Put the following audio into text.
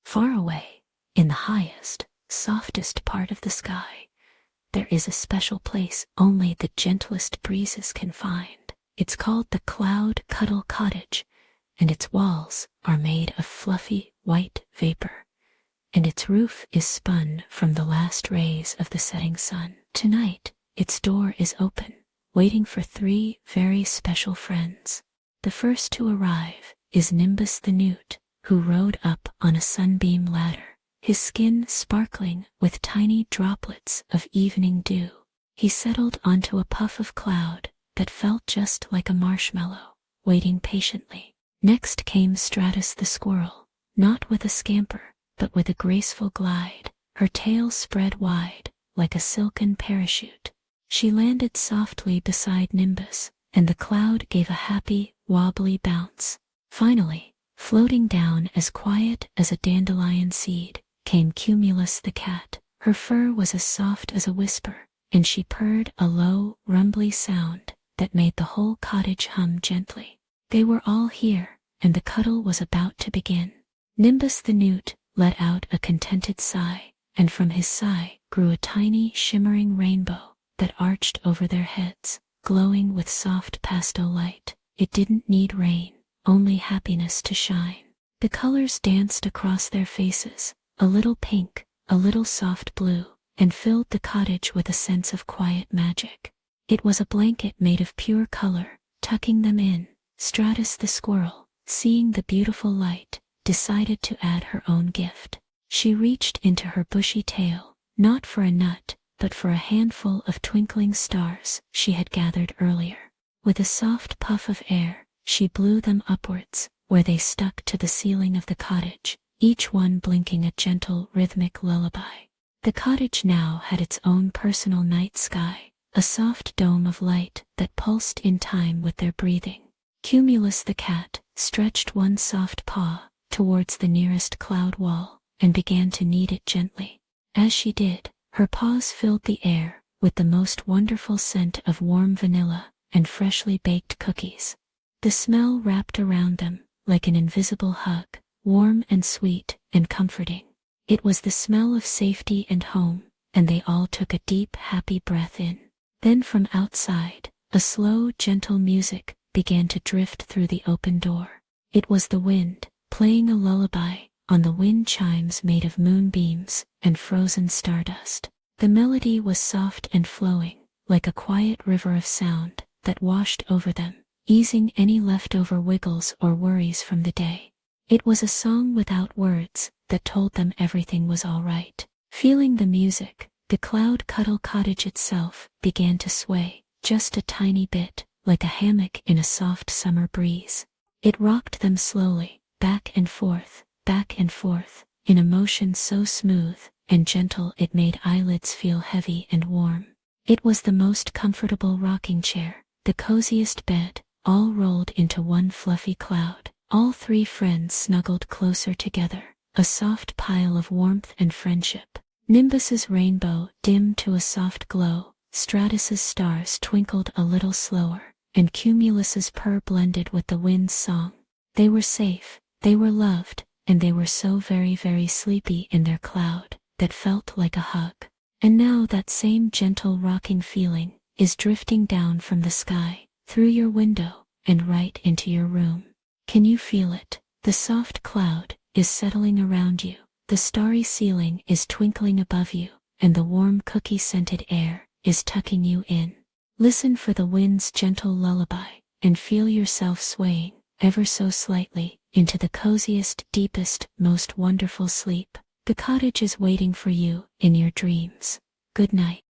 Far away, in the highest, softest part of the sky, there is a special place only the gentlest breezes can find. It's called the Cuddle Cottage, and its walls are made of fluffy white vapor, and its roof is spun from the last rays of the setting sun. Tonight, its door is open, waiting for 3 very special friends. The first to arrive is Nimbus the newt, who rode up on a sunbeam ladder, his skin sparkling with tiny droplets of evening dew. He settled onto a puff of cloud that felt just like a marshmallow, waiting patiently. Next came Stratus the squirrel, not with a scamper, but with a graceful glide, her tail spread wide like a silken parachute. She landed softly beside Nimbus, and the cloud gave a happy, wobbly bounce. Finally, floating down as quiet as a dandelion seed, came Cumulus the cat. Her fur was as soft as a whisper, and she purred a low, rumbly sound that made the whole cottage hum gently. They were all here, and the cuddle was about to begin. Nimbus the newt let out a contented sigh, and from his sigh grew a tiny, shimmering rainbow that arched over their heads, glowing with soft pastel light. It didn't need rain, only happiness to shine. The colors danced across their faces, a little pink, a little soft blue, and filled the cottage with a sense of quiet magic. It was a blanket made of pure color, tucking them in. Stratus the squirrel, seeing the beautiful light, decided to add her own gift. She reached into her bushy tail, not for a nut, but for a handful of twinkling stars she had gathered earlier. With a soft puff of air, she blew them upwards, where they stuck to the ceiling of the cottage, each one blinking a gentle, rhythmic lullaby. The cottage now had its own personal night sky, a soft dome of light that pulsed in time with their breathing. Cumulus the cat stretched one soft paw towards the nearest cloud wall and began to knead it gently. As she did, her paws filled the air with the most wonderful scent of warm vanilla and freshly baked cookies. The smell wrapped around them like an invisible hug, warm and sweet and comforting. It was the smell of safety and home, and they all took a deep, happy breath in. Then from outside, a slow, gentle music began to drift through the open door. It was the wind, playing a lullaby on the wind chimes made of moonbeams and frozen stardust. The melody was soft and flowing, like a quiet river of sound that washed over them, easing any leftover wiggles or worries from the day. It was a song without words that told them everything was all right. Feeling the music, the Cuddle Cottage itself began to sway, just a tiny bit, like a hammock in a soft summer breeze. It rocked them slowly, back and forth, in a motion so smooth and gentle it made eyelids feel heavy and warm. It was the most comfortable rocking chair, the coziest bed, all rolled into one fluffy cloud. All 3 friends snuggled closer together, a soft pile of warmth and friendship. Nimbus's rainbow dimmed to a soft glow, Stratus's stars twinkled a little slower, and Cumulus's purr blended with the wind's song. They were safe, they were loved, and they were so very, very sleepy in their cloud that felt like a hug. And now that same gentle rocking feeling is drifting down from the sky, through your window, and right into your room. Can you feel it? The soft cloud is settling around you, the starry ceiling is twinkling above you, and the warm cookie-scented air is tucking you in. Listen for the wind's gentle lullaby, and feel yourself swaying, ever so slightly, into the coziest, deepest, most wonderful sleep. The cottage is waiting for you in your dreams. Good night.